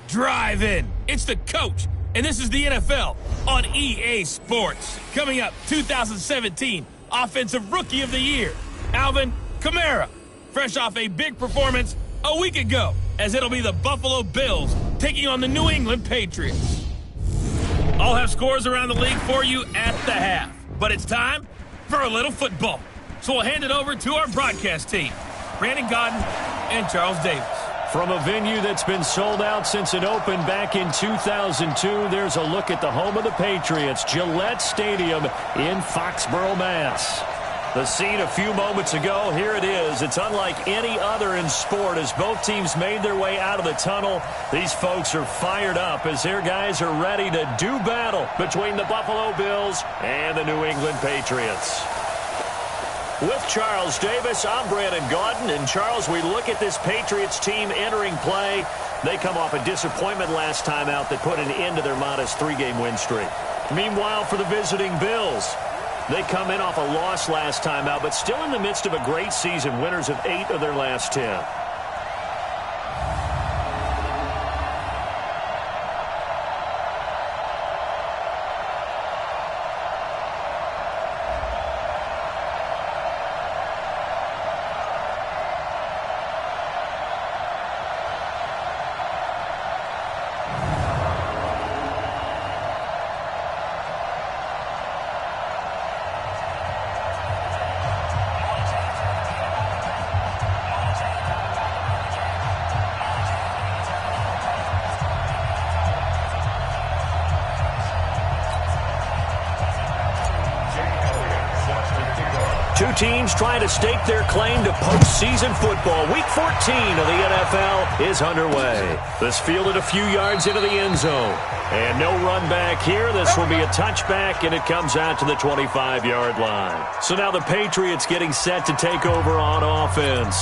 Drive in. It's the coach, and this is the NFL on EA Sports. Coming up, 2017 Offensive Rookie of the Year, Alvin Kamara, fresh off a big performance a week ago, as it'll be the Buffalo Bills taking on the New England Patriots. I'll have scores around the league for you at the half, but it's time for a little football. So we'll hand it over to our broadcast team, Brandon Godden and Charles Davis. From a venue that's been sold out since it opened back in 2002, there's a look at the home of the Patriots, Gillette Stadium in Foxborough, Mass. The scene a few moments ago, here it is. It's unlike any other in sport as both teams made their way out of the tunnel. These folks are fired up as their guys are ready to do battle between the Buffalo Bills and the New England Patriots. With Charles Davis, I'm Brandon Gaudin. And Charles, we look at this Patriots team entering play. They come off a disappointment last time out that put an end to their modest 3-game win streak. Meanwhile, for the visiting Bills, they come in off a loss last time out, but still in the midst of a great season, winners of 8 of their last 10. 2 teams trying to stake their claim to postseason football. Week 14 of the NFL is underway. This fielded a few yards into the end zone. And no run back here. This will be a touchback, and it comes out to the 25-yard line. So now the Patriots getting set to take over on offense.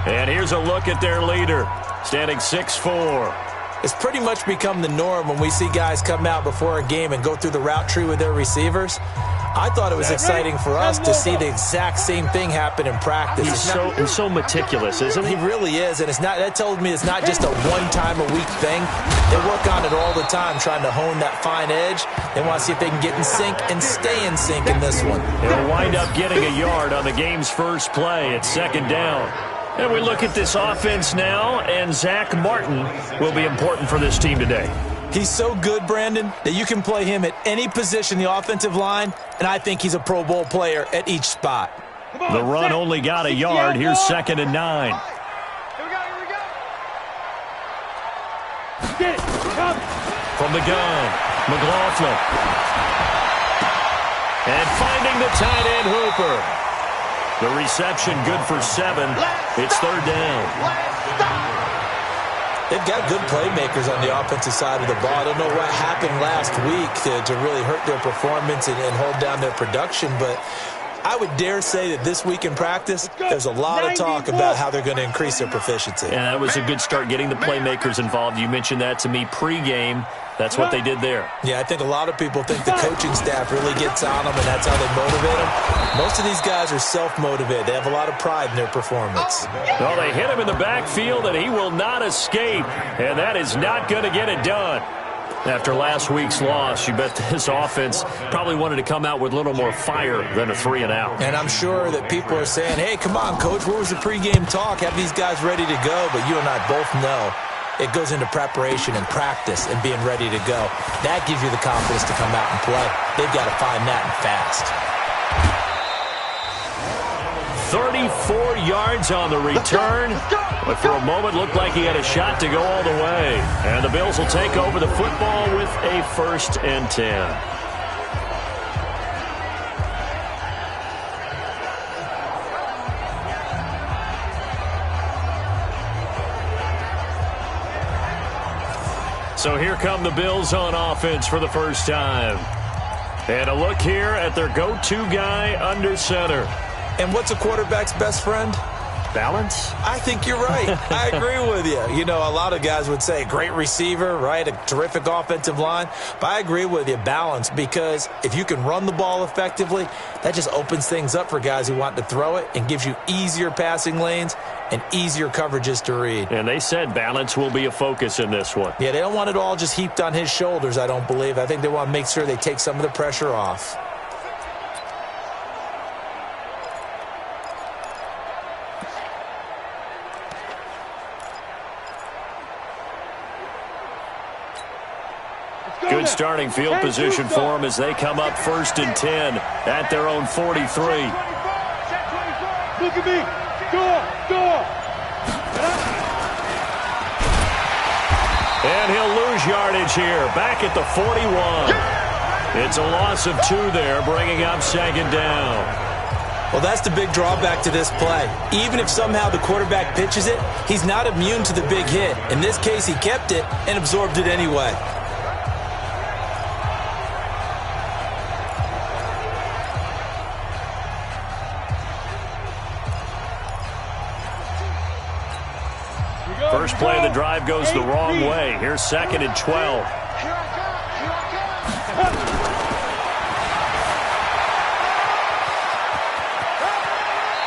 And here's a look at their leader, standing 6'4". It's pretty much become the norm when we see guys come out before a game and go through the route tree with their receivers. I thought it was exciting for us to see the exact same thing happen in practice. He's so meticulous, isn't he? He really is, and that tells me it's not just a one-time-a-week thing. They work on it all the time, trying to hone that fine edge. They want to see if they can get in sync and stay in sync in this one. They'll wind up getting a yard on the game's first play. It's 2nd down. And we look at this offense now, and Zach Martin will be important for this team today. He's so good, Brandon, that you can play him at any position in the offensive line, and I think he's a Pro Bowl player at each spot. The run only got a yard. Here's 2nd and 9. Here we go. Get it. Come. From the gun, McLaughlin. And finding the tight end, Hooper. The reception good for 7. It's 3rd down. They've got good playmakers on the offensive side of the ball. I don't know what happened last week to really hurt their performance and hold down their production, but I would dare say that this week in practice, there's a lot of talk about how they're going to increase their proficiency. And that was a good start, getting the playmakers involved. You mentioned that to me pregame. That's what they did there. Yeah, I think a lot of people think the coaching staff really gets on them, and that's how they motivate them. Most of these guys are self-motivated. They have a lot of pride in their performance. Well, they hit him in the backfield, and he will not escape, and that is not going to get it done. After last week's loss, you bet this offense probably wanted to come out with a little more fire than a 3-and-out. And I'm sure that people are saying, hey, come on, Coach, where was the pregame talk? Have these guys ready to go? But you and I both know it goes into preparation and practice and being ready to go. That gives you the confidence to come out and play. They've got to find that and fast. 34 yards on the return, but for a moment looked like he had a shot to go all the way. And the Bills will take over the football with a 1st and 10. So here come the Bills on offense for the first time. And a look here at their go-to guy under center. And what's a quarterback's best friend? Balance? I think you're right. I agree with you. You know, a lot of guys would say great receiver, right? A terrific offensive line. But I agree with you, balance, because if you can run the ball effectively, that just opens things up for guys who want to throw it and gives you easier passing lanes and easier coverages to read. And they said balance will be a focus in this one. Yeah, they don't want it all just heaped on his shoulders, I don't believe. I think they want to make sure they take some of the pressure off. Good starting field position for them as they come up 1st and 10 at their own 43. Look at me. Door. And he'll lose yardage here, back at the 41. It's a loss of 2 there, bringing up 2nd down. Well, that's the big drawback to this play. Even if somehow the quarterback pitches it, he's not immune to the big hit. In this case, he kept it and absorbed it anyway. First play of the drive goes the wrong way. Here's 2nd and 12.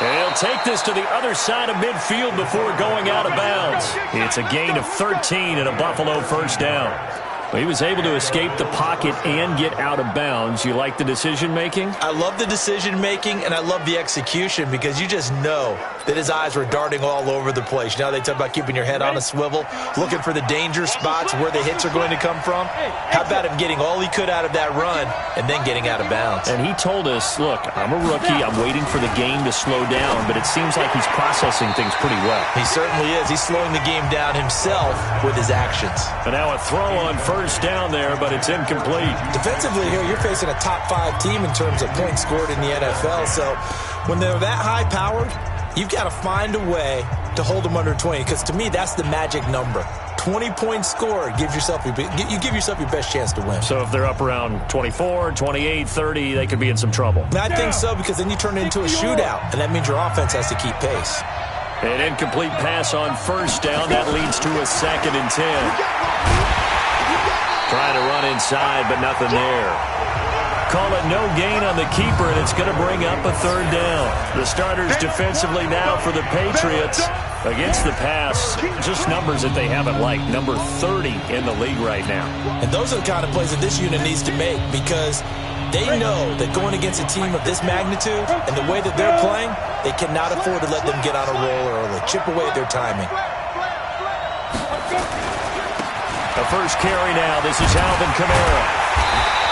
They'll take this to the other side of midfield before going out of bounds. It's a gain of 13 and a Buffalo 1st down. Well, he was able to escape the pocket and get out of bounds. You like the decision-making? I love the decision-making, and I love the execution because you just know that his eyes were darting all over the place. You know, they talk about keeping your head on a swivel, looking for the danger spots where the hits are going to come from. How about him getting all he could out of that run and then getting out of bounds? And he told us, look, I'm a rookie. I'm waiting for the game to slow down, but it seems like he's processing things pretty well. He certainly is. He's slowing the game down himself with his actions. And now a throw on 1st down there, but it's incomplete. Defensively here, you're facing a top 5 team in terms of points scored in the NFL. So when they're that high-powered, you've got to find a way to hold them under 20, because to me, that's the magic number. 20 points scored, you give yourself your best chance to win. So if they're up around 24, 28, 30, they could be in some trouble. I think so, because then you turn it into a shootout, and that means your offense has to keep pace. An incomplete pass on 1st down. That leads to a 2nd and 10. Trying to run inside, but nothing there. Call it no gain on the keeper, and it's going to bring up a 3rd down. The starters defensively now for the Patriots. Against the pass, just numbers that they haven't liked. Number 30 in the league right now. And those are the kind of plays that this unit needs to make, because they know that going against a team of this magnitude and the way that they're playing, they cannot afford to let them get on a roll early. Chip away at their timing. The first carry now. This is Alvin Kamara.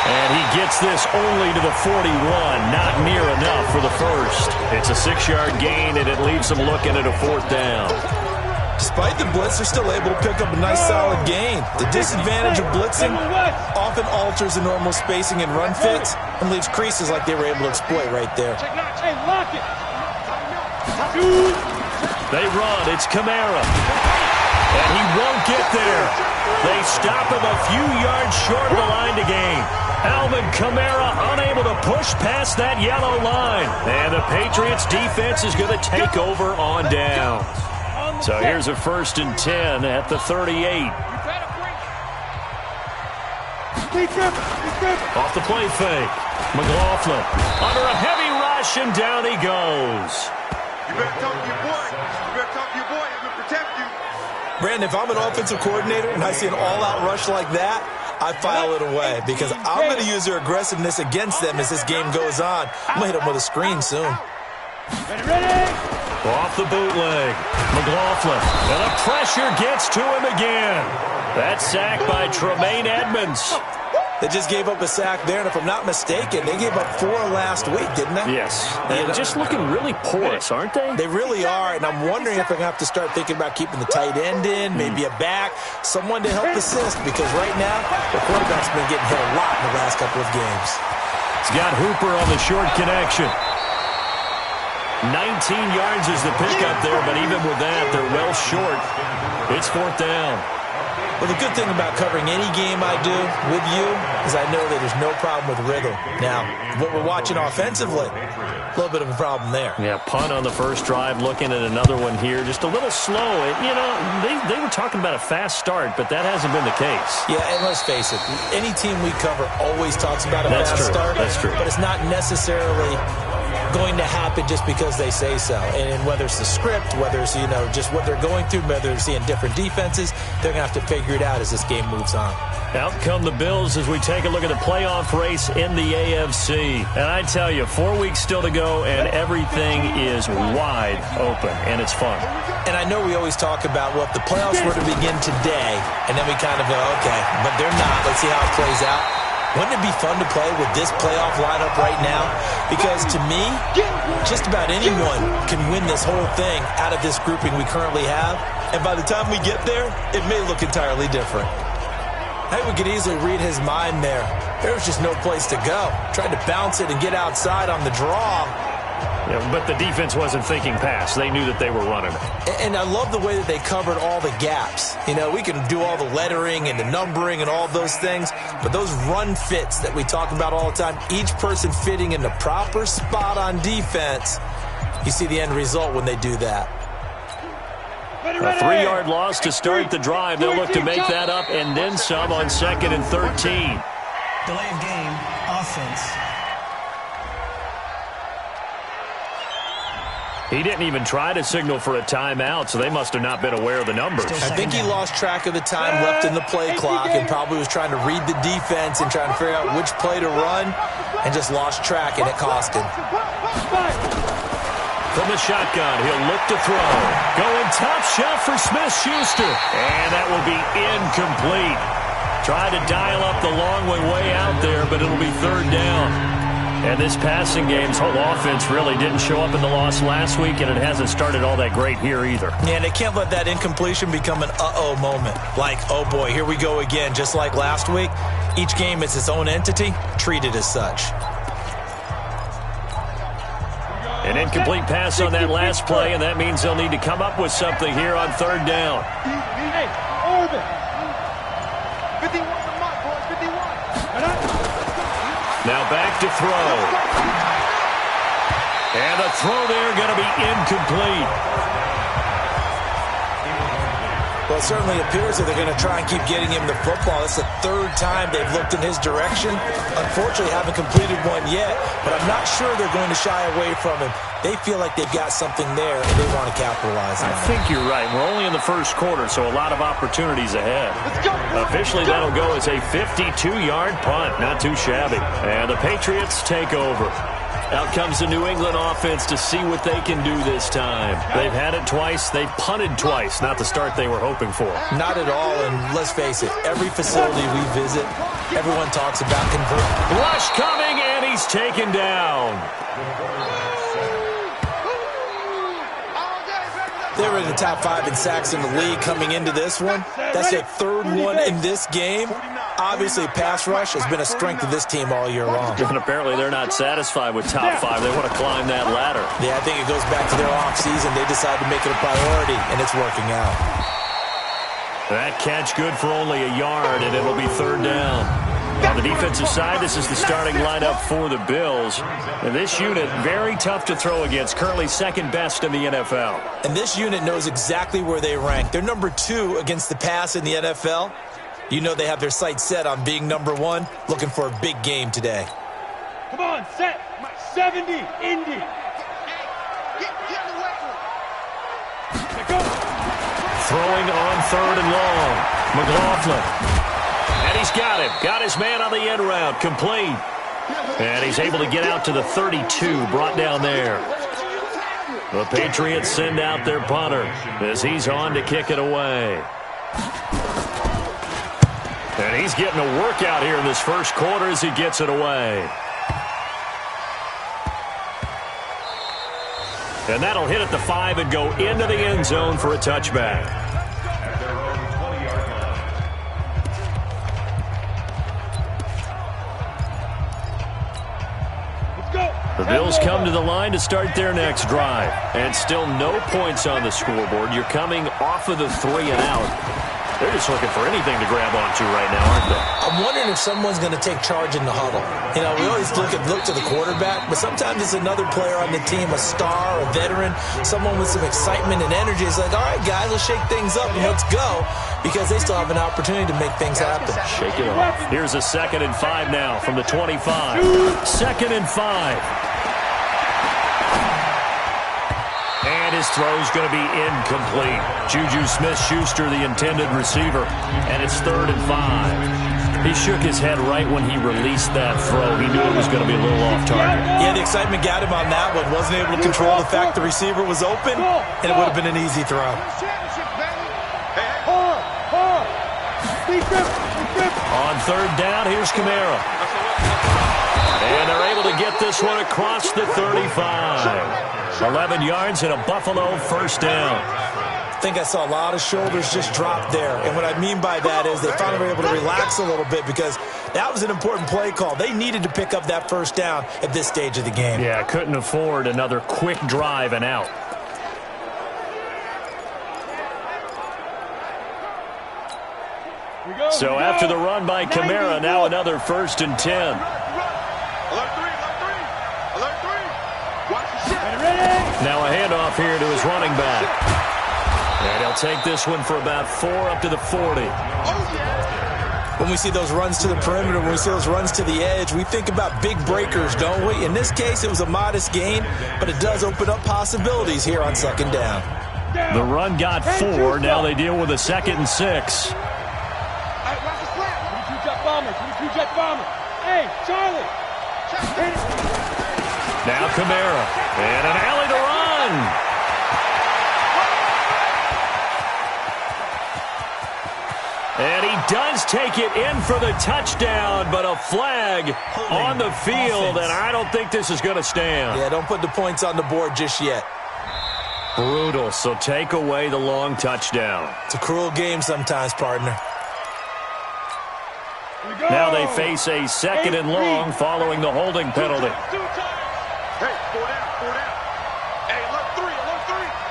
And he gets this only to the 41. Not near enough for the first. It's a 6-yard gain, and it leaves them looking at a 4th down. Despite the blitz, they're still able to pick up a nice solid gain. The disadvantage of blitzing often alters the normal spacing and run fits and leaves creases like they were able to exploit right there. They run. It's Kamara. And he won't get there. They stop him a few yards short of the line to gain. Alvin Kamara unable to push past that yellow line. And the Patriots defense is going to take over on down. So here's a 1st and 10 at the 38. Off the play fake. McLaughlin under a heavy rush, and down he goes. You better talk to your boy. You better talk to your boy. I'm going to protect you. Brandon, if I'm an offensive coordinator and I see an all-out rush like that, I file it away, because I'm going to use their aggressiveness against them as this game goes on. I'm going to hit them with a screen soon. Ready? Off the bootleg. McLaughlin. And the pressure gets to him again. That sack by Tremaine Edmonds. They just gave up a sack there, and if I'm not mistaken, they gave up 4 last week, didn't they? Yes. And just looking really porous, aren't they? They really are, and I'm wondering if they're going to have to start thinking about keeping the tight end in, maybe a back, someone to help assist, because right now, the quarterback's been getting hit a lot in the last couple of games. He's got Hooper on the short connection. 19 yards is the pickup there, but even with that, they're well short. It's 4th down. Well, the good thing about covering any game I do with you is I know that there's no problem with rhythm. Now, what we're watching offensively, a little bit of a problem there. Yeah, punt on the first drive, looking at another one here. Just a little slow. You know, they were talking about a fast start, but that hasn't been the case. Yeah, and let's face it, any team we cover always talks about a fast start. That's true. But it's not necessarily going to happen just because they say so. And whether it's the script, whether it's, you know, just what they're going through, whether they're seeing different defenses, they're going to have to figure it out as this game moves on. Out come the Bills as we take a look at the playoff race in the AFC. And I tell you, 4 weeks still to go, and everything is wide open, and it's fun. And I know we always talk about, well, if the playoffs were to begin today, and then we kind of go, okay, but they're not. Let's see how it plays out. Wouldn't it be fun to play with this playoff lineup right now? Because to me, just about anyone can win this whole thing out of this grouping we currently have. And by the time we get there, it may look entirely different. I think we could easily read his mind there. There was just no place to go. Tried to bounce it and get outside on the draw. Yeah, but the defense wasn't thinking pass. They knew that they were running it. And I love the way that they covered all the gaps. You know, we can do all the lettering and the numbering and all those things, but those run fits that we talk about all the time, each person fitting in the proper spot on defense, you see the end result when they do that. A 3-yard loss to start the drive. They'll look to make that up and then some on 2nd and 13. Delay of game, offense. He didn't even try to signal for a timeout, so they must have not been aware of the numbers. I think he lost track of the time left in the play clock and probably was trying to read the defense and trying to figure out which play to run and just lost track, and it cost him. From the shotgun, he'll look to throw. Going top shot for Smith-Schuster. And that will be incomplete. Tried to dial up the long way out there, but it'll be 3rd down. And this passing game's whole offense really didn't show up in the loss last week, and it hasn't started all that great here either. Yeah, and they can't let that incompletion become an uh-oh moment. Like, oh boy, here we go again. Just like last week, each game is its own entity, treated as such. An incomplete pass on that last play, and that means they'll need to come up with something here on 3rd down. Hey, Orban. 51 the mark, boys, 51. Now back to throw. And the throw there going to be incomplete. Well, it certainly appears that they're going to try and keep getting him the football. It's the 3rd time they've looked in his direction. Unfortunately, haven't completed one yet, but I'm not sure they're going to shy away from him. They feel like they've got something there, and they want to capitalize on it. I think you're right. We're only in the first quarter, so a lot of opportunities ahead. Officially, that'll go as a 52-yard punt. Not too shabby. And the Patriots take over. Out comes the New England offense to see what they can do this time. They've had it twice. They've punted twice. Not the start they were hoping for. Not at all, and let's face it, every facility we visit, everyone talks about converting. Rush coming, and he's taken down. They were in the top 5 in sacks in the league coming into this one. That's their 3rd one in this game. Obviously, pass rush has been a strength of this team all year long. And apparently they're not satisfied with top 5. They want to climb that ladder. Yeah, I think it goes back to their offseason. They decided to make it a priority, and it's working out. That catch good for only a yard, and it'll be 3rd down. On the defensive side, this is the starting lineup for the Bills. And this unit, very tough to throw against, currently 2nd best in the NFL. And this unit knows exactly where they rank. They're number 2 against the pass in the NFL. You know they have their sights set on being number 1, looking for a big game today. Come on, set. 70, Indy. Throwing on 3rd and long. McLaughlin. And he's got him. Got his man on the end route. Complete. And he's able to get out to the 32. Brought down there. The Patriots send out their punter as he's on to kick it away. And he's getting a workout here in this first quarter as he gets it away. And that'll hit at the 5 and go into the end zone for a touchback. The Bills come to the line to start their next drive. And still no points on the scoreboard. You're coming off of the 3 and out. They're just looking for anything to grab onto right now, aren't they? I'm wondering if someone's going to take charge in the huddle. You know, we always look to the quarterback, but sometimes it's another player on the team, a star, a veteran, someone with some excitement and energy. It's like, all right, guys, let's shake things up and let's go, because they still have an opportunity to make things happen. Shake it off. Here's a 2nd and 5 now from the 25. 2nd and 5. And his throw's going to be incomplete. Juju Smith-Schuster, the intended receiver, and it's 3rd and 5. He shook his head right when he released that throw. He knew it was going to be a little off target. Yeah, the excitement got him on that one. Wasn't able to control the fact the receiver was open, and it would have been an easy throw. On 3rd down, here's Kamara. And they're able to get this one across the 35. 11 yards and a Buffalo 1st down. I think I saw a lot of shoulders just drop there. And what I mean by that is they finally were able to relax a little bit, because that was an important play call. They needed to pick up that 1st down at this stage of the game. Yeah, couldn't afford another quick drive and out. So after the run by Kamara, now another 1st and 10. Now a handoff here to his running back. And he'll take this one for about 4 up to the 40. When we see those runs to the perimeter, when we see those runs to the edge, we think about big breakers, don't we? In this case, it was a modest gain, but it does open up possibilities here on 2nd down. The run got 4. Now they deal with a 2nd and 6. Hey, Charlie. Now Kamara. And an alley to run. And he does take it in for the touchdown, but a flag on the field, and I don't think this is going to stand. Yeah, don't put the points on the board just yet. Brutal, so take away the long touchdown. It's a cruel game sometimes, partner. Now they face a 2nd and long following the holding penalty. Hey, 4 down, 4 down. Hey, alert 3.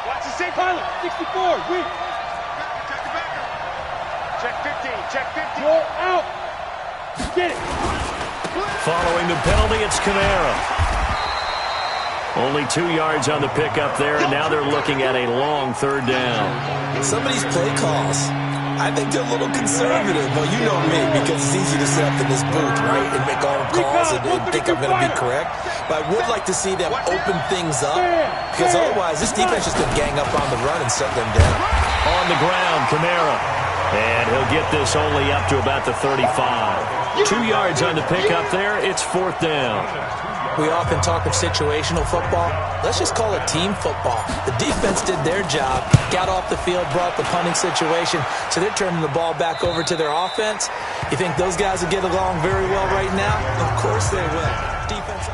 Watch the same pilot. 64. Weak. Check the backer. Check 15. Check 15. Roll out. Get it. Following the penalty, it's Kamara. Only 2 yards on the pickup there, and now they're looking at a long 3rd down. Some of these play calls, I think they're a little conservative. Well, you know me, because it's easy to sit up in this booth, right, and make all the calls and think I'm going to be correct. But I would like to see them open things up, because otherwise this defense is going to gang up on the run and shut them down. On the ground, Kamara. And he'll get this only up to about the 35. 2 yards on the pickup there. It's 4th down. We often talk of situational football. Let's just call it team football. The defense did their job, got off the field, brought the punting situation, so they're turning the ball back over to their offense. You think those guys will get along very well right now? Of course they will. Defense.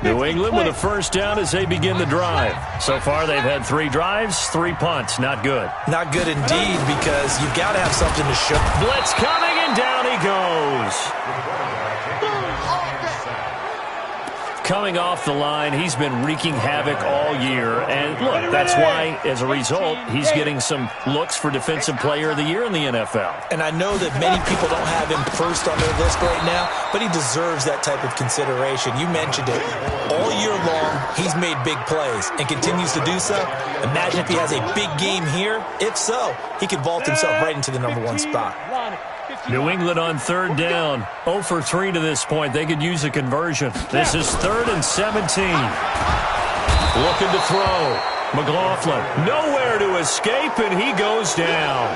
New England with a 1st down as they begin the drive. So far, they've had 3 drives, 3 punts. Not good. Not good indeed, because you've got to have something to show. Blitz coming, and down he goes. Coming off the line, he's been wreaking havoc all year. And look, that's why, as a result, he's getting some looks for Defensive Player of the Year in the NFL. And I know that many people don't have him first on their list right now, but he deserves that type of consideration. You mentioned it. All year long, he's made big plays and continues to do so. Imagine if he has a big game here. If so, he could vault himself right into the #1 spot. New England on 3rd down. 0 for 3 to this point. They could use a conversion. This is 3rd and 17. Looking to throw. McLaughlin nowhere to escape, and he goes down.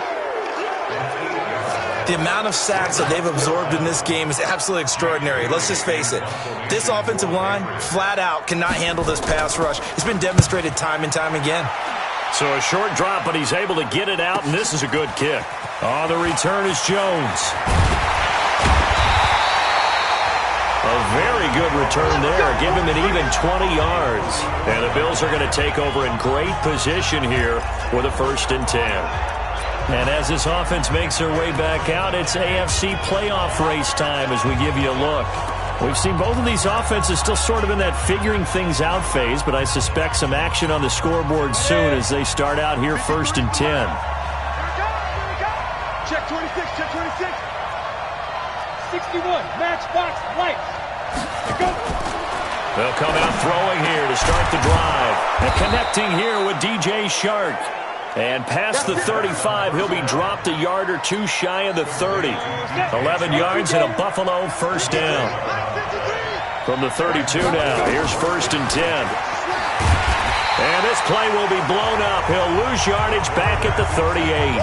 The amount of sacks that they've absorbed in this game is absolutely extraordinary. Let's just face it. This offensive line, flat out, cannot handle this pass rush. It's been demonstrated time and time again. So a short drop, but he's able to get it out, and this is a good kick. Oh, the return is Jones. A very good return there. Give him an even 20 yards. And the Bills are going to take over in great position here with a 1st and 10. And as this offense makes their way back out, it's AFC playoff race time as we give you a look. We've seen both of these offenses still sort of in that figuring things out phase, but I suspect some action on the scoreboard soon as they start out here 1st and 10. Check 26, check 26. 61, matchbox lights. Go. They'll come out throwing here to start the drive. And connecting here with DJ Shark. And past the 35, he'll be dropped a yard or two shy of the 30. 11 yards and a Buffalo first down. From the 32 now, here's 1st and 10. And this play will be blown up. He'll lose yardage back at the 38.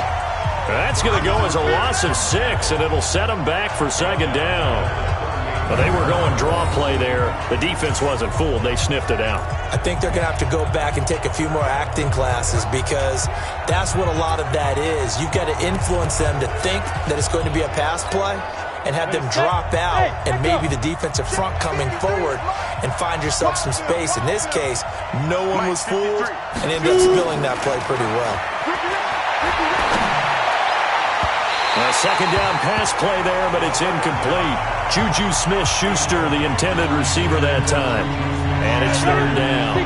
That's going to go as a loss of 6, and it'll set him back for 2nd down. But they were going draw play there. The defense wasn't fooled. They sniffed it out. I think they're going to have to go back and take a few more acting classes because that's what a lot of that is. You've got to influence them to think that it's going to be a pass play and have them drop out and maybe the defensive front coming forward and find yourself some space. In this case, no one was fooled and ended up spilling that play pretty well. A 2nd down pass play there, but it's incomplete. Juju Smith-Schuster, the intended receiver that time. And it's 3rd down.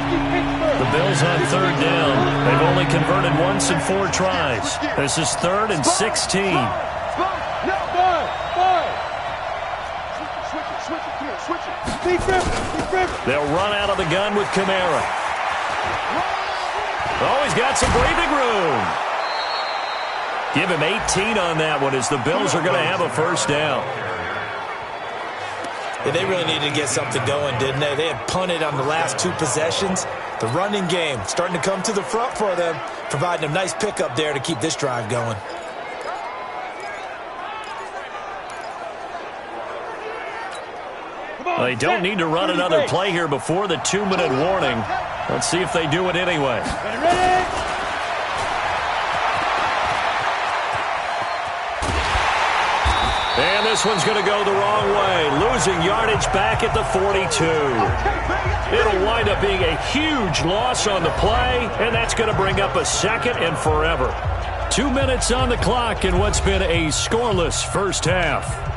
The Bills on 3rd down. They've only converted once in 4 tries. This is 3rd and 16. They'll run out of the gun with Kamara. Oh, he's got some breathing room. Give him 18 on that one as the Bills are going to have a first down. Yeah, they really needed to get something going, didn't they? They had punted on the last 2 possessions. The running game starting to come to the front for them, providing a nice pickup there to keep this drive going. They don't need to run another play here before the 2-minute warning. Let's see if they do it anyway. And this one's going to go the wrong way, losing yardage back at the 42. It'll wind up being a huge loss on the play, and that's going to bring up a 2nd and forever. 2 minutes on the clock in what's been a scoreless first half.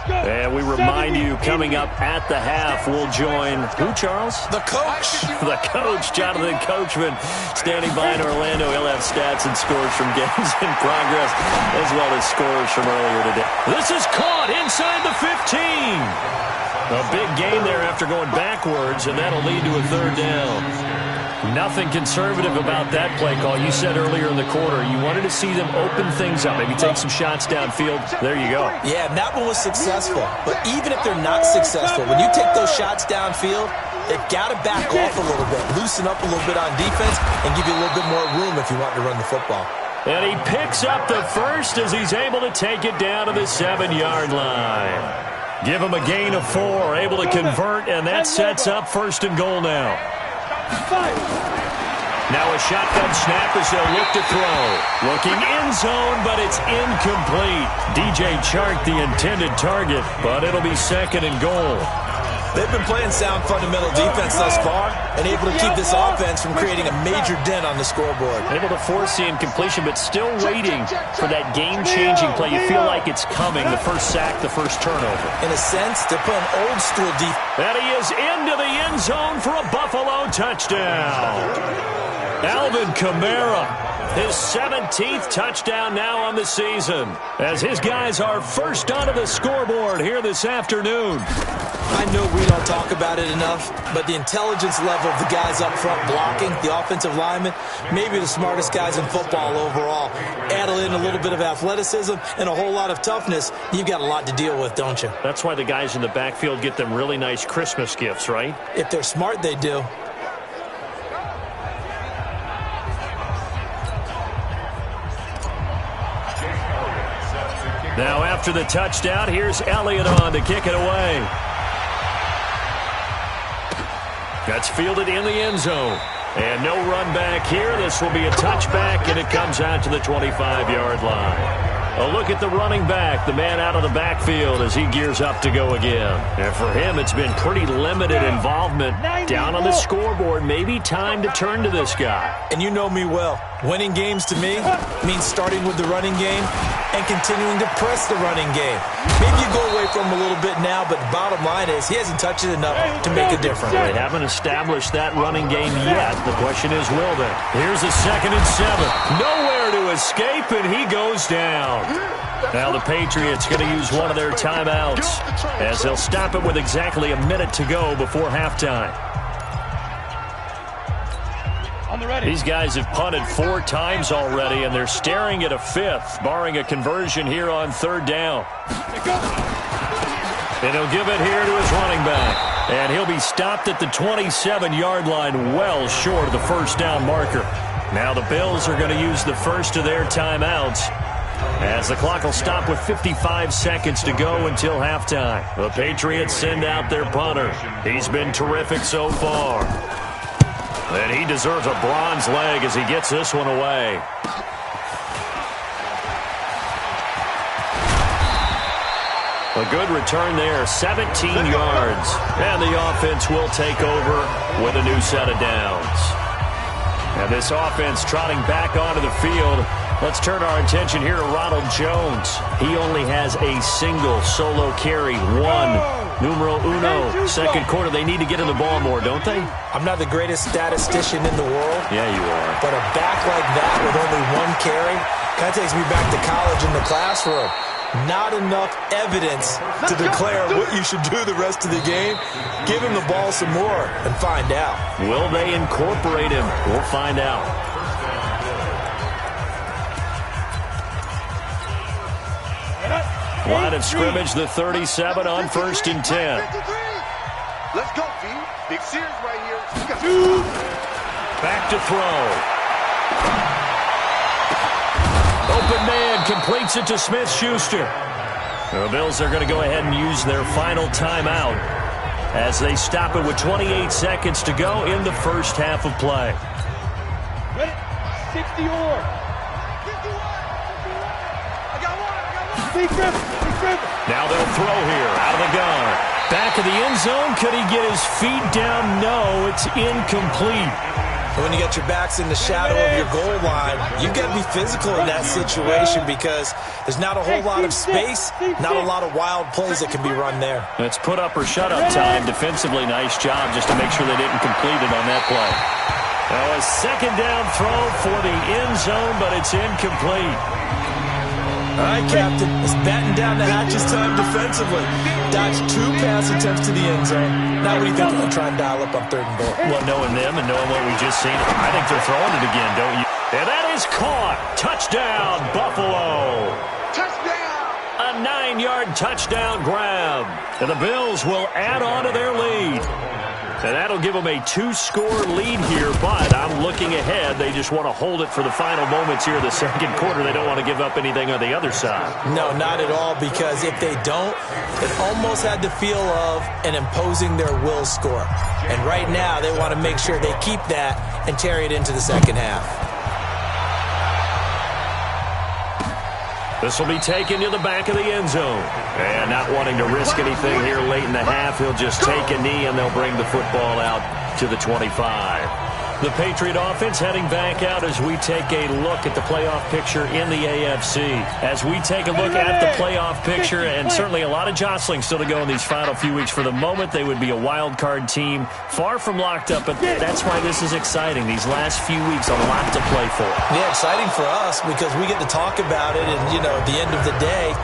And we remind you, coming up at the half, we'll join who, Charles? The coach. The coach, Jonathan Coachman, standing by in Orlando. He'll have stats and scores from games in progress, as well as scores from earlier today. This is caught inside the 15. A big gain there after going backwards, and that'll lead to a 3rd down. Nothing conservative about that play call. You said earlier in the quarter you wanted to see them open things up, maybe take some shots downfield. There you go. Yeah, and that one was successful. But even if they're not successful, when you take those shots downfield, they've got to back off a little bit, loosen up a little bit on defense, and give you a little bit more room if you want to run the football. And he picks up the first as he's able to take it down to the 7-yard line. Give him a gain of 4, able to convert, and that sets up 1st and goal now. Now a shotgun snap as they'll look to throw. Looking end zone, but it's incomplete. DJ Chark, the intended target, but it'll be 2nd and goal. They've been playing sound fundamental defense thus far and able to keep this offense from creating a major dent on the scoreboard. Able to force the incompletion, but still waiting for that game-changing play. You feel like it's coming, the first sack, the first turnover. In a sense, they're playing old-school defense. And he is into the end zone for a Buffalo touchdown. Alvin Kamara, his 17th touchdown now on the season, as his guys are first onto the scoreboard here this afternoon. I know we don't talk about it enough, but the intelligence level of the guys up front blocking, the offensive linemen, maybe the smartest guys in football overall. Add in a little bit of athleticism and a whole lot of toughness, you've got a lot to deal with, don't you? That's why the guys in the backfield get them really nice Christmas gifts, right? If they're smart, they do. Now after the touchdown, here's Elliott on to kick it away. That's fielded in the end zone. And no run back here. This will be a touchback, and it comes out to the 25-yard line. A look at the running back, the man out of the backfield as he gears up to go again. And for him, it's been pretty limited involvement down on the scoreboard. Maybe time to turn to this guy. And you know me well. Winning games to me means starting with the running game and continuing to press the running game. Maybe you go away from him a little bit now, but the bottom line is he hasn't touched it enough to make a difference. They haven't established that running game yet. The question is, will they? Here's a 2nd and 7. Nowhere to escape, and he goes down. Now the Patriots going to use one of their timeouts as they'll stop it with exactly a minute to go before halftime. These guys have punted 4 times already, and they're staring at a 5th, barring a conversion here on 3rd down. And he'll give it here to his running back. And he'll be stopped at the 27-yard line, well short of the 1st down marker. Now the Bills are going to use the first of their timeouts, as the clock will stop with 55 seconds to go until halftime. The Patriots send out their punter. He's been terrific so far. And he deserves a bronze leg as he gets this one away. A good return there, 17 yards. And the offense will take over with a new set of downs. And this offense trotting back onto the field. Let's turn our attention here to Ronald Jones. He only has a single solo carry, 1. Numero uno, 2nd quarter. They need to get in the ball more, don't they? I'm not the greatest statistician in the world. Yeah, you are. But a back like that with only 1 carry kind of takes me back to college in the classroom. Not enough evidence to declare what you should do the rest of the game. Give him the ball some more and find out. Will they incorporate him? We'll find out. Line of scrimmage, the 37 on 1st and 10. Let's go, V. Big Sears right here. Back to throw. Open man completes it to Smith-Schuster. The Bills are going to go ahead and use their final timeout as they stop it with 28 seconds to go in the first half of play. 60 or. Now they'll throw here out of the gun. Back of the end zone. Could he get his feet down? No, it's incomplete. When you get your backs in the shadow of your goal line, you've got to be physical in that situation because there's not a whole lot of space, not a lot of wild plays that can be run there. It's put up or shut up time. Defensively, nice job just to make sure they didn't complete it on that play. Now a 2nd down throw for the end zone, but it's incomplete. All right, Captain, it's batten down the hatches time defensively. Dodged 2 pass attempts to the end zone. Now what do you think they're going to try and dial up on 3rd and goal? Well, knowing them and knowing what we just seen, I think they're throwing it again, don't you? And that is caught. Touchdown, Buffalo. Touchdown. A 9-yard touchdown grab. And the Bills will add on to their lead. And that'll give them a 2-score lead here, but I'm looking ahead. They just want to hold it for the final moments here of the 2nd quarter. They don't want to give up anything on the other side. No, not at all, because if they don't, it almost had the feel of an imposing their will score. And right now, they want to make sure they keep that and carry it into the 2nd half. This will be taken to the back of the end zone. And not wanting to risk anything here late in the half, he'll just take a knee and they'll bring the football out to the 25. The Patriot offense heading back out as we take a look at the playoff picture in the AFC. As we take a look at the playoff picture, and certainly a lot of jostling still to go in these final few weeks. For the moment, they would be a wild card team, far from locked up, but that's why this is exciting. These last few weeks, a lot to play for. Yeah, exciting for us because we get to talk about it, and, you know, at the end of the day,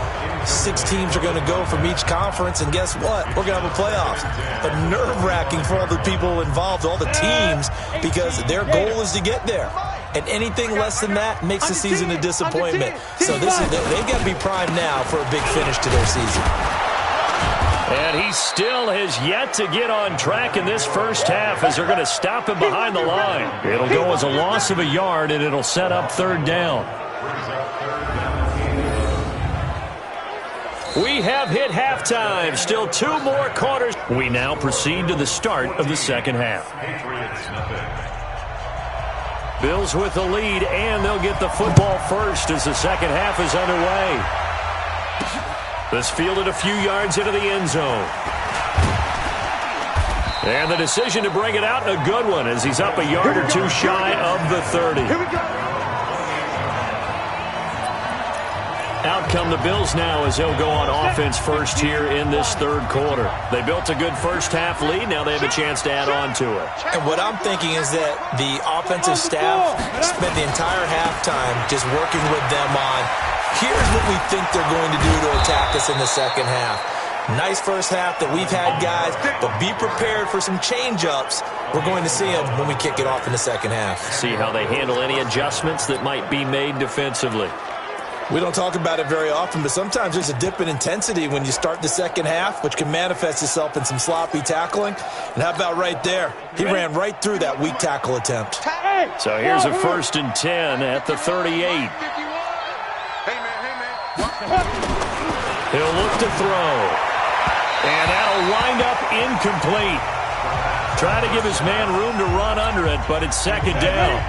6 teams are going to go from each conference, and guess what? We're going to have a playoffs. But nerve-wracking for all the people involved, all the teams, because their goal is to get there. And anything less than that makes the season a disappointment. So they've got to be primed now for a big finish to their season. And he still has yet to get on track in this first half as they're going to stop him behind the line. It'll go as a loss of a yard, and it'll set up 3rd down. We have hit halftime. Still 2 more quarters. We now proceed to the start of the 2nd half. Bills with the lead, and they'll get the football first as the second half is underway. This fielded a few yards into the end zone. And the decision to bring it out, a good one, as he's up a yard or two shy of the 30. Here we go. Out come the Bills now as they'll go on offense first here in this third quarter. They built a good first half lead. Now they have a chance to add on to it. And what I'm thinking is that the offensive staff spent the entire halftime just working with them on, here's what we think they're going to do to attack us in the second half. Nice first half that we've had, guys, but be prepared for some change-ups. We're going to see them when we kick it off in the second half. See how they handle any adjustments that might be made defensively. We don't talk about it very often, but sometimes there's a dip in intensity when you start the second half, which can manifest itself in some sloppy tackling. And how about right there? He ran right through that weak tackle attempt. So here's a 1st and 10 at the 38. Hey, man. He'll look to throw. And that'll wind up incomplete. Trying to give his man room to run under it, but it's second down.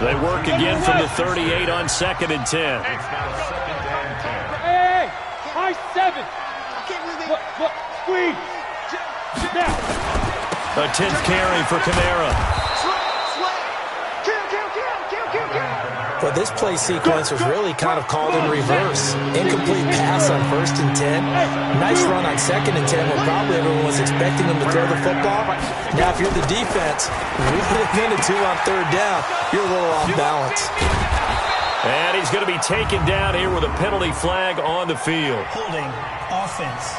They work again from the 38 on 2nd and 10. Hey, high 7. Look, squeeze. Now. A 10th carry for Kamara. But this play sequence was really kind of called in reverse. Incomplete pass on 1st and 10. Nice run on 2nd and 10 when probably everyone was expecting them to throw the football. Now, if you're the defense, really into 2 on 3rd down, you're a little off balance. And he's going to be taken down here with a penalty flag on the field. Holding offense.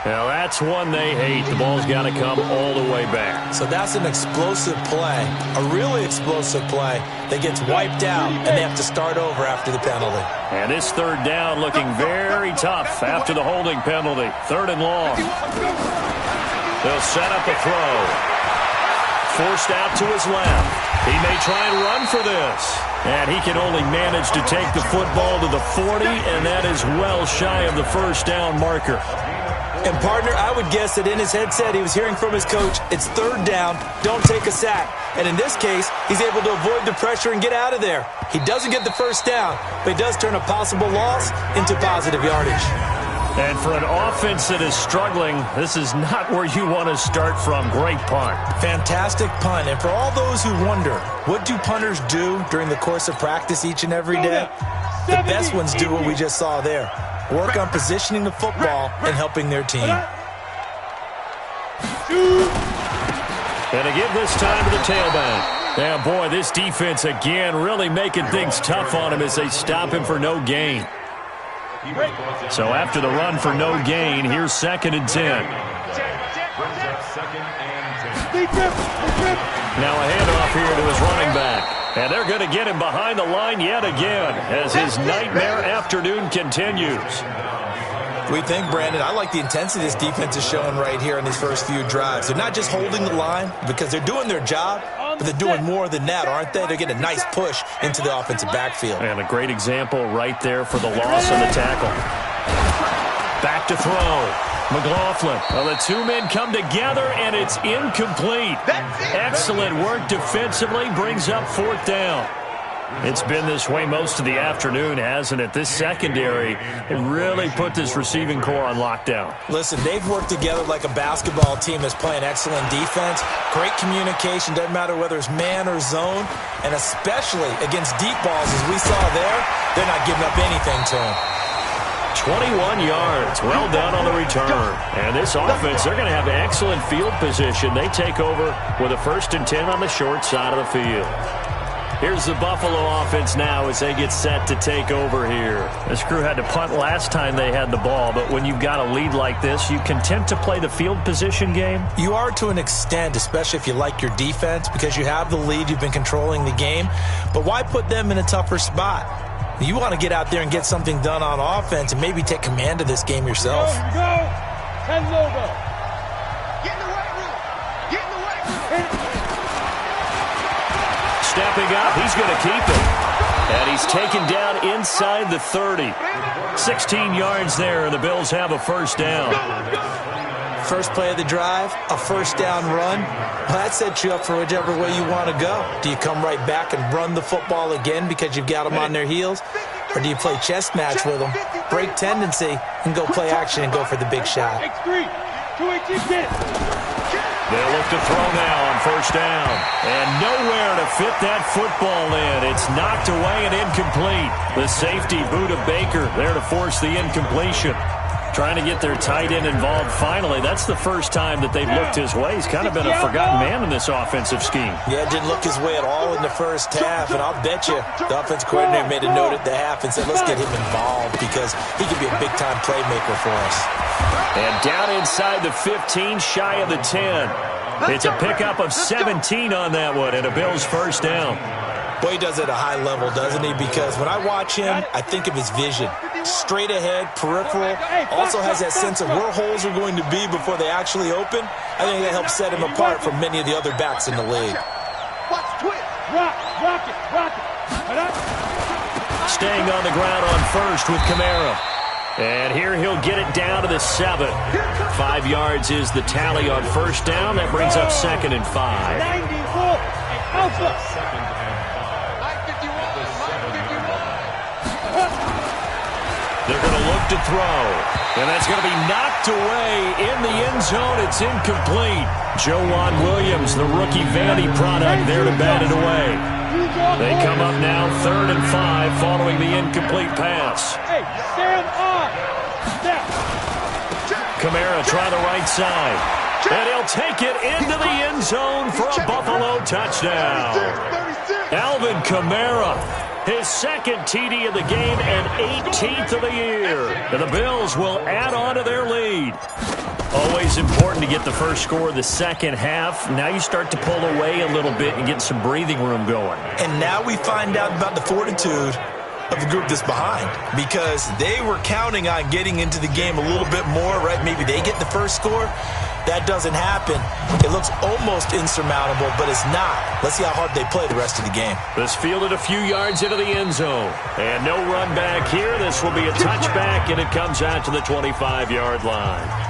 Now, that's one they hate. The ball's got to come all the way back. So that's an explosive play, a really explosive play that gets wiped out, and they have to start over after the penalty. And this 3rd down looking very tough after the holding penalty. 3rd and long. They'll set up a throw. Forced out to his left. He may try and run for this. And he can only manage to take the football to the 40, and that is well shy of the 1st down marker. And, partner, I would guess that in his headset he was hearing from his coach, it's 3rd down, don't take a sack. And in this case, he's able to avoid the pressure and get out of there. He doesn't get the 1st down, but he does turn a possible loss into positive yardage. And for an offense that is struggling, this is not where you want to start from. Great punt. Fantastic punt. And for all those who wonder, what do punters do during the course of practice each and every day? The best ones do what we just saw there. Work on positioning the football and helping their team. And again this time to the tailback. And boy, this defense again really making things tough on him as they stop him for no gain. So after the run for no gain, here's 2nd and 10. Now a handoff here to his running back. And they're going to get him behind the line yet again as his nightmare afternoon continues. We think, Brandon, I like the intensity this defense is showing right here in these first few drives. They're not just holding the line because they're doing their job, but they're doing more than that, aren't they? They're getting a nice push into the offensive backfield. And a great example right there for the loss on the tackle. Back to throw. McLaughlin. Well, the 2 men come together, and it's incomplete. Excellent work defensively. Brings up 4th down. It's been this way most of the afternoon, hasn't it? This secondary really put this receiving core on lockdown. Listen, they've worked together like a basketball team that's playing excellent defense. Great communication. Doesn't matter whether it's man or zone. And especially against deep balls, as we saw there, they're not giving up anything to them. 21 yards, well done on the return. And this offense, they're going to have excellent field position. They take over with a 1st and 10 on the short side of the field. Here's the Buffalo offense now as they get set to take over here. This crew had to punt last time they had the ball, but when you've got a lead like this, you content to play the field position game? You are to an extent, especially if you like your defense, because you have the lead, you've been controlling the game. But why put them in a tougher spot? You want to get out there and get something done on offense and maybe take command of this game yourself. Go. 10 logo. Get in the weight room. Get in the weight room. Stepping up, he's going to keep it. And he's taken down inside the 30. 16 yards there, and the Bills have a 1st down. First play of the drive, a first down run. Well, that sets you up for whichever way you want to go. Do you come right back and run the football again because you've got them on their heels? Or do you play chess match with them, break tendency, and go play action and go for the big shot? They'll look to throw now on first down. And nowhere to fit that football in. It's knocked away and incomplete. The safety, Buda Baker, there to force the incompletion. Trying to get their tight end involved finally. That's the first time that they've looked his way. He's kind of been a forgotten man in this offensive scheme. Yeah, didn't look his way at all in the first half. And I'll bet you the offensive coordinator made a note at the half and said, let's get him involved because he could be a big-time playmaker for us. And down inside the 15, shy of the 10. It's a pickup of 17 on that one and a Bills first down. Boy, he does it at a high level, doesn't he? Because when I watch him, I think of his vision. Straight ahead, peripheral, also has that sense of where holes are going to be before they actually open. I think that helps set him apart from many of the other backs in the league. Staying on the ground on first with Kamara. And here he'll get it down to the 7. 5 yards is the tally on first down. That brings up 2nd and 5. They're going to look to throw. And that's going to be knocked away in the end zone. It's incomplete. Joanne Williams, the rookie Vandy product, there to bat it away. They come up now 3rd and 5 following the incomplete pass. Kamara try the right side. And he'll take it into the end zone for a Buffalo touchdown. Alvin Kamara, his 2nd TD of the game and 18th of the year. And the Bills will add on to their lead. Always important to get the first score of the second half. Now you start to pull away a little bit and get some breathing room going. And now we find out about the fortitude of the group that's behind, because they were counting on getting into the game a little bit more, right? Maybe they get the first score. That doesn't happen. It looks almost insurmountable, but it's not. Let's see how hard they play the rest of the game. This fielded a few yards into the end zone. And no run back here. This will be a touchback, and it comes out to the 25-yard line.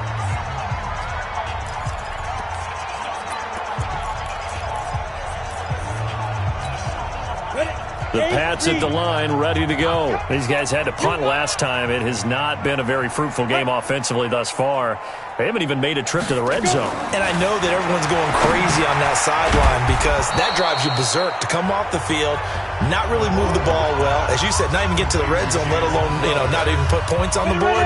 The Pats at the line, ready to go. These guys had to punt last time. It has not been a very fruitful game offensively thus far. They haven't even made a trip to the red zone. And I know that everyone's going crazy on that sideline because that drives you berserk to come off the field, not really move the ball well. As you said, not even get to the red zone, let alone, not even put points on the board.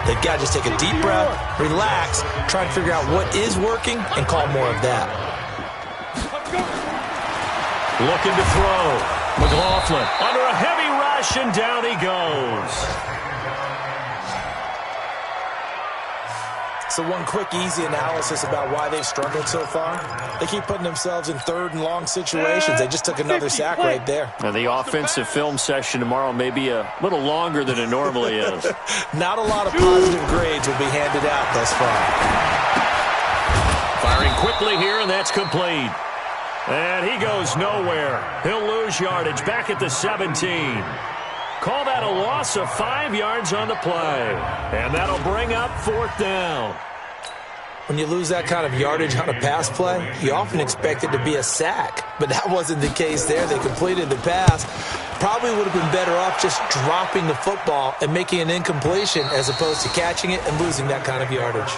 They've got to just take a deep breath, relax, try to figure out what is working, and call more of that. Looking to throw. McLaughlin under a heavy rush, and down he goes. So one quick, easy analysis about why they've struggled so far. They keep putting themselves in 3rd and long situations. They just took another sack right there. Now the offensive film session tomorrow may be a little longer than it normally is. Not a lot of positive grades will be handed out thus far. Firing quickly here, and that's complete. And he goes nowhere. He'll lose yardage back at the 17. Call that a loss of 5 yards on the play. And that'll bring up 4th down. When you lose that kind of yardage on a pass play, you often expect it to be a sack. But that wasn't the case there. They completed the pass. Probably would have been better off just dropping the football and making an incompletion as opposed to catching it and losing that kind of yardage.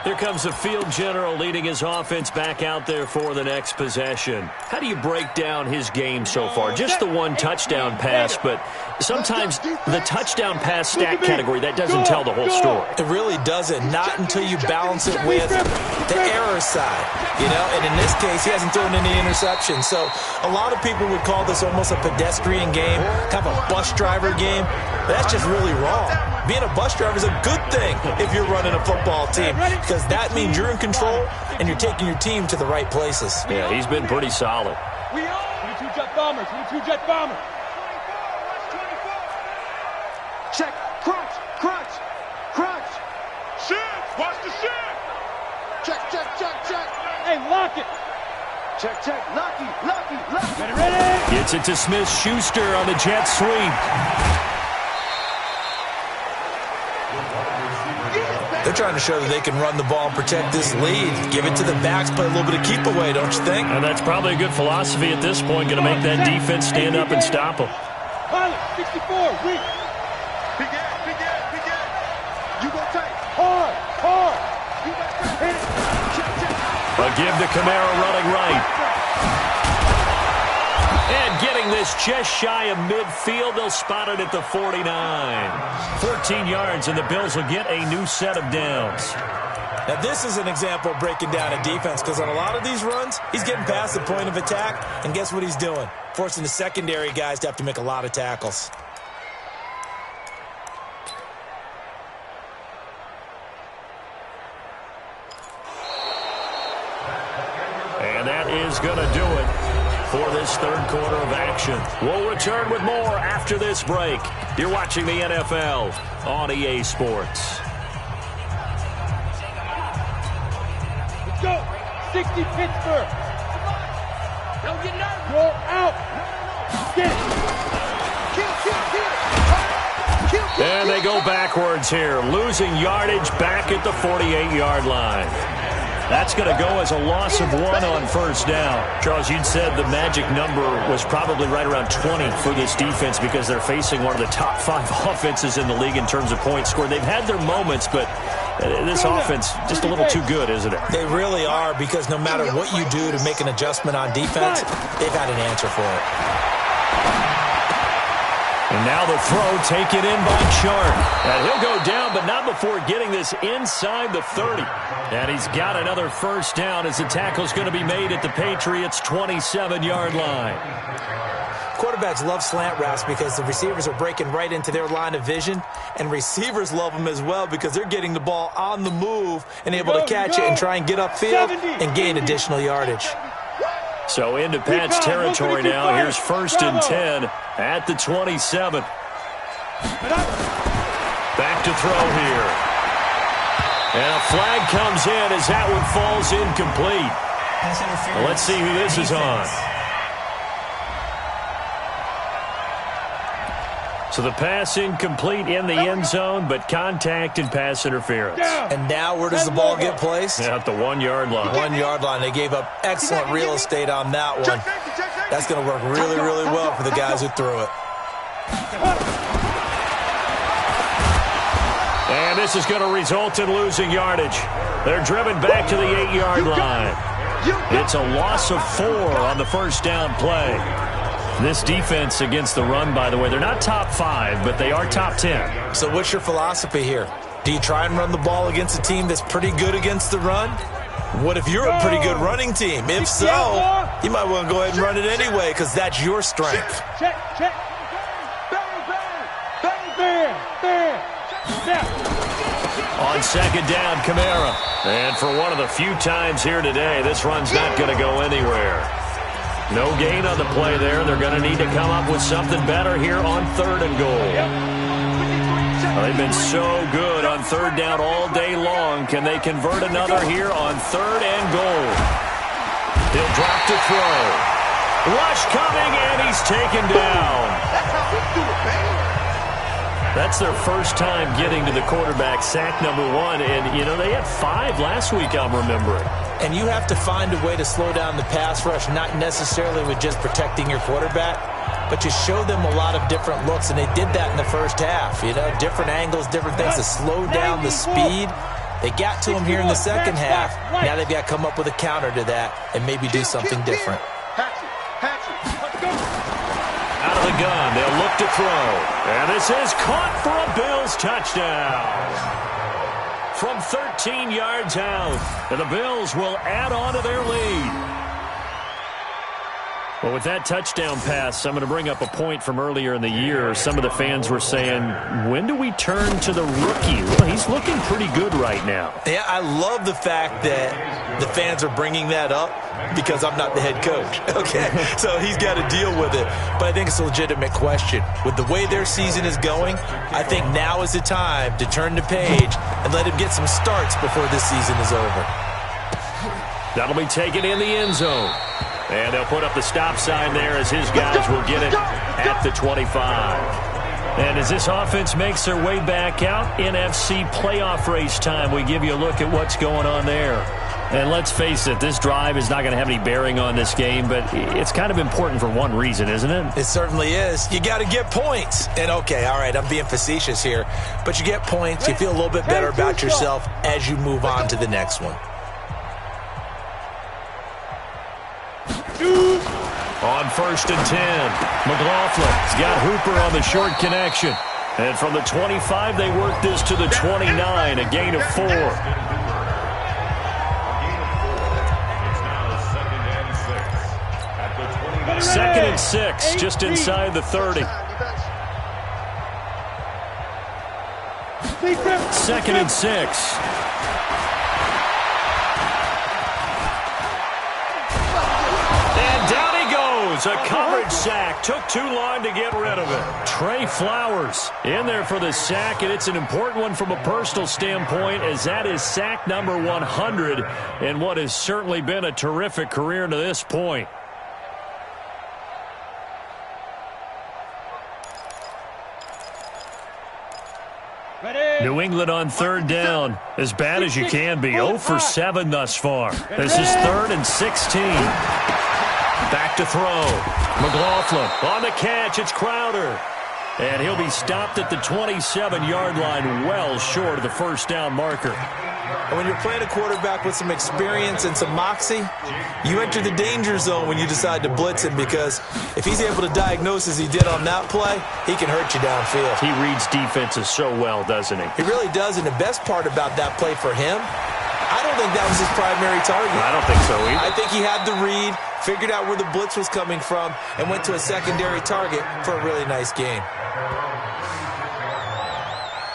Here comes the field general leading his offense back out there for the next possession. How do you break down his game so far? Just the one touchdown pass, but sometimes the touchdown pass stat category, that doesn't tell the whole story. It really doesn't. Not until you balance it with the error side, And in this case, he hasn't thrown any interceptions. So a lot of people would call this almost a pedestrian game, kind of a bus driver game. But that's just really wrong. Being a bus driver is a good thing if you're running a football team, because that means you're in control and you're taking your team to the right places. Yeah, he's been pretty solid. 22 jet bombers, 22 jet bombers. Check, crunch, crunch, crunch. Shit, watch the shit. Check, check, check, check. Hey, lock it. Check, check, lucky, lucky, lucky. Ready? Gets it to Smith-Schuster on the jet sweep. They're trying to show that they can run the ball and protect this lead. Give it to the backs, play a little bit of keep away, don't you think? And that's probably a good philosophy at this point, going to make that defense stand up and stop them. Pilot, 64, weak. Big ass. You go tight. Hard. You got to hit it. A give to Kamara running right. And getting this just shy of midfield, they'll spot it at the 49. 14 yards, and the Bills will get a new set of downs. Now, this is an example of breaking down a defense, because on a lot of these runs, he's getting past the point of attack, and guess what he's doing? Forcing the secondary guys to have to make a lot of tackles. And that is going to do it for this third quarter of action. We'll return with more after this break. You're watching the NFL on EA Sports. Let's go. 60 Pittsburgh. Don't get nervous. Roll out. Get it. And they go backwards here, losing yardage back at the 48-yard line. That's going to go as a loss of 1 on first down. Charles, you'd said the magic number was probably right around 20 for this defense because they're facing one of the top 5 offenses in the league in terms of points scored. They've had their moments, but this offense just a little too good, isn't it? They really are, because no matter what you do to make an adjustment on defense, they've got an answer for it. And now the throw taken in by Chark. And he'll go down, but not before getting this inside the 30. And he's got another first down as the tackle's going to be made at the Patriots' 27-yard line. Quarterbacks love slant routes because the receivers are breaking right into their line of vision, and receivers love them as well because they're getting the ball on the move and able to catch it and try and get upfield and gain additional yardage. So into Pat's territory now. Here's 1st and 10 at the 27. Back to throw here. And a flag comes in as that one falls incomplete. Well, let's see who this is on. So the pass incomplete in the end zone, but contact and pass interference. And now where does the ball get placed? At the 1-yard line. 1-yard line. They gave up excellent real estate on that one. That's going to work really, really well for the guys who threw it. And this is going to result in losing yardage. They're driven back to the 8-yard line. It's a loss of 4 on the first down play. This defense against the run, by the way, they're not top 5, but they are top 10. So what's your philosophy here? Do you try and run the ball against a team that's pretty good against the run? What if you're a pretty good running team? If so, you might want to go ahead and run it anyway because that's your strength. Check. Bang. On second down, Kamara. And for one of the few times here today, this run's not going to go anywhere. No gain on the play there. They're going to need to come up with something better here on 3rd and goal. Well, they've been so good on 3rd down all day long. Can they convert another here on 3rd and goal? He'll drop to throw. Rush coming, and he's taken down. That's how we do it, man. That's their first time getting to the quarterback, sack number 1. And, you know, they had 5 last week, I'm remembering. And you have to find a way to slow down the pass rush, not necessarily with just protecting your quarterback, but to show them a lot of different looks. And they did that in the first half. You know, different angles, different things to slow down the speed. They got to him here in the second half. Now they've got to come up with a counter to that and maybe do something different. Out of the gun, they'll look to throw. And this is caught for a Bills touchdown. From 13 yards out, and the Bills will add on to their lead. Well, with that touchdown pass, I'm going to bring up a point from earlier in the year. Some of the fans were saying, when do we turn to the rookie? Well, he's looking pretty good right now. Yeah, I love the fact that the fans are bringing that up because I'm not the head coach. Okay, so he's got to deal with it. But I think it's a legitimate question. With the way their season is going, I think now is the time to turn the page and let him get some starts before this season is over. That'll be taken in the end zone. And they'll put up the stop sign there as his guys will get it at the 25. And as this offense makes their way back out, NFC playoff race time, we give you a look at what's going on there. And let's face it, this drive is not going to have any bearing on this game, but it's kind of important for one reason, isn't it? It certainly is. You got to get points. And, okay, all right, I'm being facetious here, but you get points, you feel a little bit better about yourself as you move on to the next one. On 1st and 10, McLaughlin's got Hooper on the short connection. And from the 25, they work this to the 29, a gain of 4. Second and 6, just inside the 30. Second and 6. And down he goes. A coverage sack. Took too long to get rid of it. Trey Flowers in there for the sack, and it's an important one from a personal standpoint, as that is sack number 100 in what has certainly been a terrific career to this point. New England on 3rd down. As bad as you can be. 0 for 7 thus far. This is 3rd and 16. Back to throw. McLaughlin on the catch. It's Crowder. And he'll be stopped at the 27-yard line, well short of the first down marker. And when you're playing a quarterback with some experience and some moxie, you enter the danger zone when you decide to blitz him, because if he's able to diagnose as he did on that play, he can hurt you downfield. He reads defenses so well, doesn't he? He really does, and the best part about that play for him, I don't think that was his primary target. I don't think so either. I think he had the read, figured out where the blitz was coming from, and went to a secondary target for a really nice game.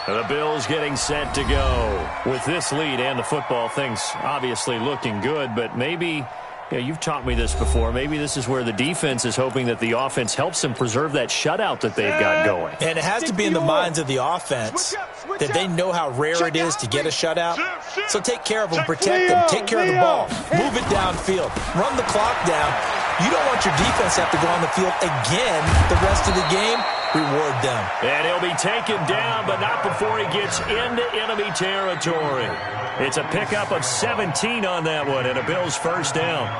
The Bills getting set to go. With this lead and the football, things obviously looking good, but maybe, you've taught me this before, maybe this is where the defense is hoping that the offense helps them preserve that shutout that they've got going. And it has to be in the minds of the offense that they know how rare it is to get a shutout. So take care of them, protect them, take care of the ball, move it downfield, run the clock down. You don't want your defense to have to go on the field again the rest of the game. Reward them. And he'll be taken down, but not before he gets into enemy territory. It's a pickup of 17 on that one, and a Bills first down.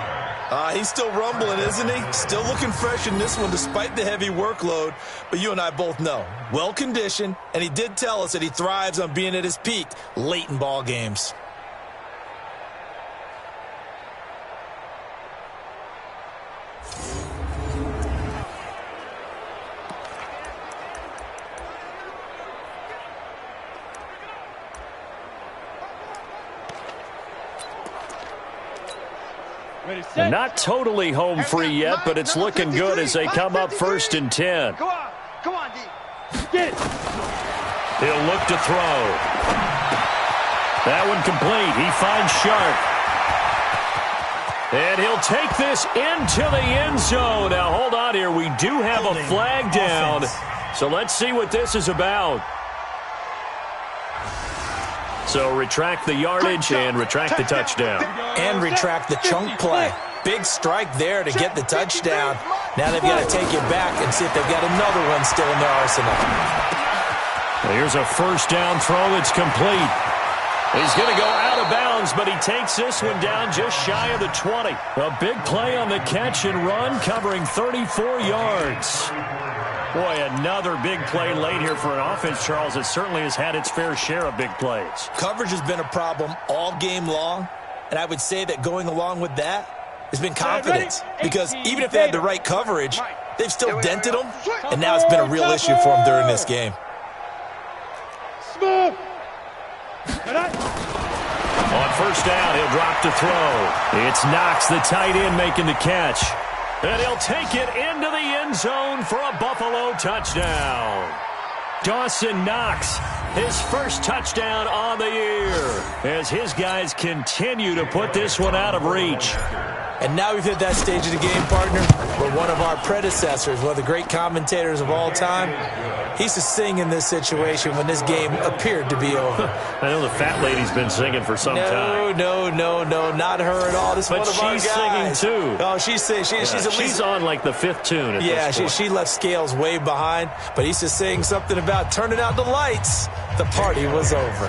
He's still rumbling, isn't he? Still looking fresh in this one despite the heavy workload. But you and I both know, well-conditioned, and he did tell us that he thrives on being at his peak late in ball games. Not totally home free yet, but it's looking good as they come up 1st and 10. Come on, D. Get it. He'll look to throw. That one complete. He finds Sharp. And he'll take this into the end zone. Now, hold on here. We do have a flag down. So let's see what this is about. So retract the yardage and retract the touchdown. And retract the chunk play. Big strike there to get the touchdown. Now they've got to take it back and see if they've got another one still in their arsenal. Here's a first down throw that's complete. He's going to go out of bounds, but he takes this one down just shy of the 20. A big play on the catch and run, covering 34 yards. Boy, another big play late here for an offense, Charles, that certainly has had its fair share of big plays. Coverage has been a problem all game long, and I would say that going along with that has been confidence. Because even if they had the right coverage, they've still dented them, and now it's been a real issue for them during this game. On first down, he'll drop to throw. It's Knox, the tight end, making the catch. And he'll take it into the end zone for a Buffalo touchdown. Dawson Knox, his first touchdown on the year, as his guys continue to put this one out of reach. And now we've hit that stage of the game, partner, where one of our predecessors, one of the great commentators of all time, he used to sing in this situation when this game appeared to be over. I know the fat lady's been singing for some time. No, not her at all. This is one of our guys. She's singing, too. Oh, she's at least... She's on, like, the 5th tune at this point. She left Scales way behind, but he used to sing something about turning out the lights. The party was over.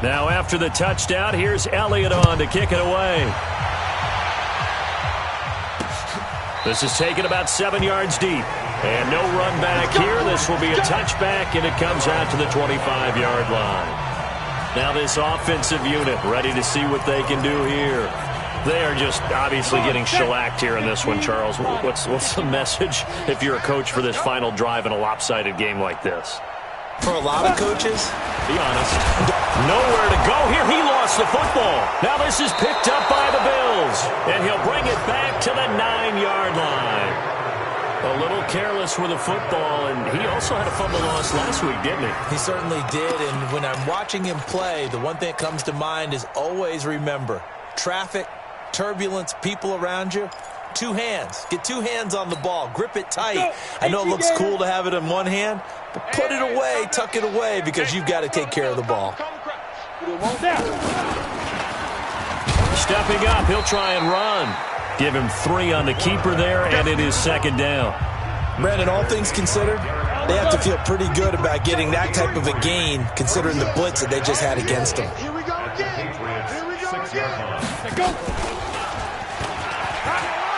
Now, after the touchdown, here's Elliott on to kick it away. This is taken about 7 yards deep. And no run back here. This will be a touchback, and it comes out to the 25-yard line. Now this offensive unit ready to see what they can do here. They are just obviously getting shellacked here in this one, Charles. What's the message if you're a coach for this final drive in a lopsided game like this? For a lot of coaches, be honest, nowhere to go here. He lost the football. Now this is picked up by the Bills, and he'll bring it back to the 9-yard line. A little careless with the football, and he also had a fumble loss last week, didn't he? He certainly did, and when I'm watching him play, the one thing that comes to mind is always remember, traffic, turbulence, people around you, 2 hands. Get 2 hands on the ball. Grip it tight. I know it looks cool to have it in one hand, but put it away, tuck it away, because you've got to take care of the ball. Stepping up, he'll try and run. Give him 3 on the keeper there, and it is 2nd down. Brandon, all things considered, they have to feel pretty good about getting that type of a gain, considering the blitz that they just had against them. Here we go again. Here we go again.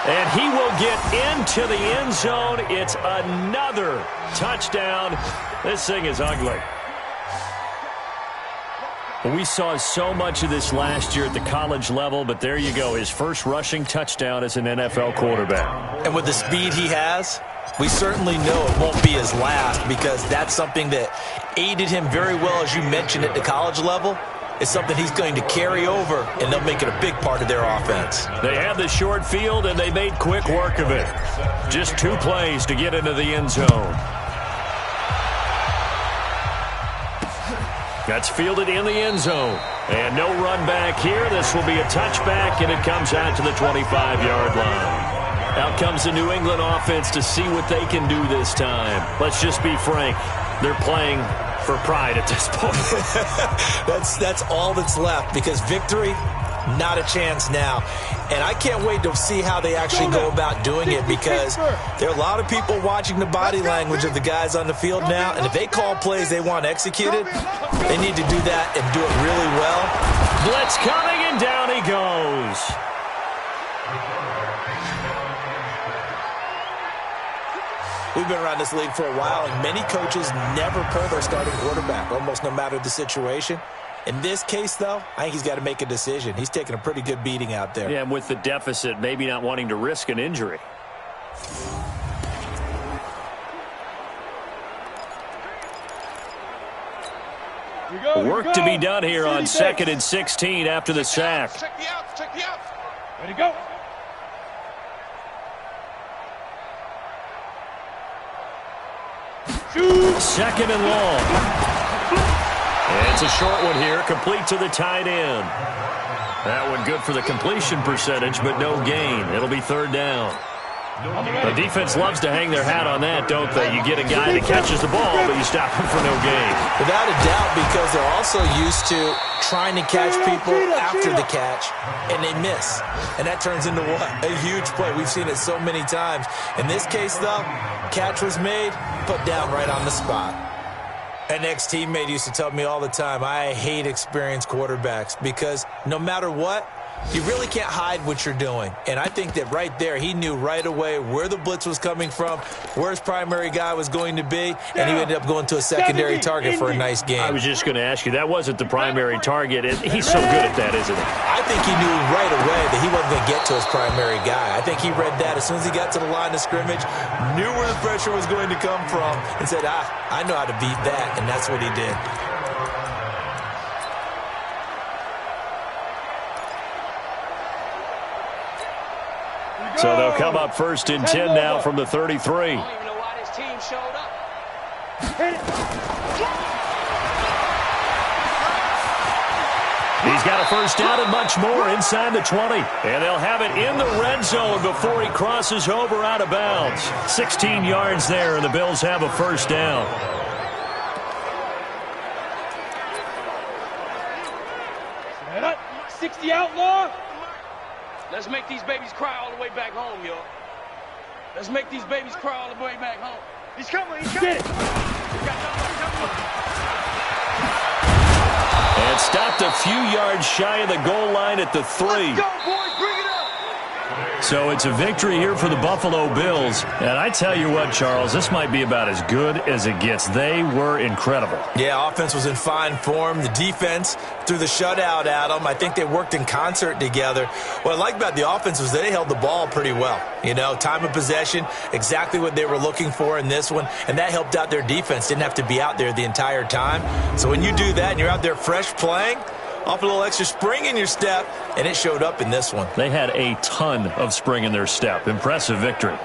And he will get into the end zone. It's another touchdown. This thing is ugly. We saw so much of this last year at the college level, but there you go. His first rushing touchdown as an NFL quarterback. And with the speed he has, we certainly know it won't be his last, because that's something that aided him very well, as you mentioned, at the college level. It's something he's going to carry over, and they'll make it a big part of their offense. They had the short field, and they made quick work of it. Just 2 plays to get into the end zone. That's fielded in the end zone. And no run back here. This will be a touchback, and it comes out to the 25-yard line. Out comes the New England offense to see what they can do this time. Let's just be frank. They're playing for pride at this point. That's all that's left, because victory, not a chance now. And I can't wait to see how they actually go about doing it, because there are a lot of people watching the body language of the guys on the field now, and if they call plays they want executed, they need to do that and do it really well. Blitz coming, and down he goes. We've been around this league for a while, and many coaches never pull their starting quarterback, almost no matter the situation. In this case, though, I think he's got to make a decision. He's taking a pretty good beating out there. Yeah, and with the deficit, maybe not wanting to risk an injury. Work to be done here on 2nd and 16 after the sack. Check the outs, check the outs. Ready, go. Shoot. 2nd and long. And it's a short one here, complete to the tight end. That one good for the completion percentage, but no gain. It'll be 3rd down. The defense loves to hang their hat on that, don't they? You get a guy that catches the ball, but you stop him for no gain. Without a doubt, because they're also used to trying to catch people after the catch, and they miss. And that turns into what? A huge play. We've seen it so many times. In this case, though, catch was made, put down right on the spot. An ex-teammate used to tell me all the time, I hate experienced quarterbacks, because no matter what, you really can't hide what you're doing. And I think that right there, he knew right away where the blitz was coming from, where his primary guy was going to be, and he ended up going to a secondary target for a nice game. I was just going to ask you, that wasn't the primary target. He's so good at that, isn't he? I think he knew right away that he wasn't going to get to his primary guy. I think he read that as soon as he got to the line of scrimmage, knew where the pressure was going to come from, and said, I know how to beat that, and that's what he did. So they'll come up 1st and 10 now from the 33. I don't even know why this team showed up. He's got a first down and much more inside the 20. And they'll have it in the red zone before he crosses over out of bounds. 16 yards there, and the Bills have a first down. Set up. 60 outlaw. Let's make these babies cry all the way back home, yo. Let's make these babies cry all the way back home. He's coming, he's coming. And stopped a few yards shy of the goal line at the 3. Let's go, boys, bring it up. So it's a victory here for the Buffalo Bills. And I tell you what, Charles, this might be about as good as it gets. They were incredible. Yeah, offense was in fine form. The defense threw the shutout at them. I think they worked in concert together. What I like about the offense was they held the ball pretty well. You know, time of possession, exactly what they were looking for in this one, and that helped out their defense. Didn't have to be out there the entire time. So when you do that and you're out there fresh playing, off a little extra spring in your step, and it showed up in this one. They had a ton of spring in their step. Impressive victory.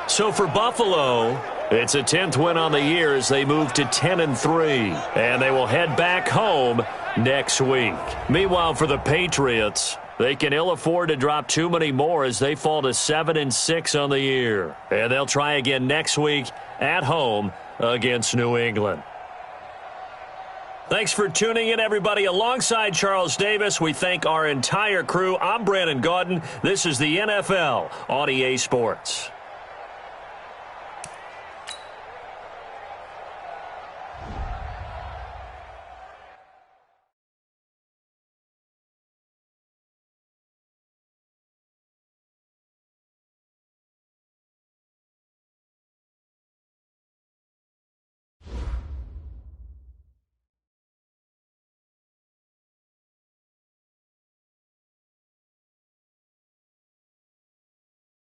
So for Buffalo, it's a 10th win on the year as they move to 10-3, and they will head back home next week. Meanwhile, for the Patriots, they can ill afford to drop too many more as they fall to 7-6 on the year. And they'll try again next week at home against New England. Thanks for tuning in, everybody. Alongside Charles Davis, we thank our entire crew. I'm Brandon Gaudin. This is the NFL on EA Sports.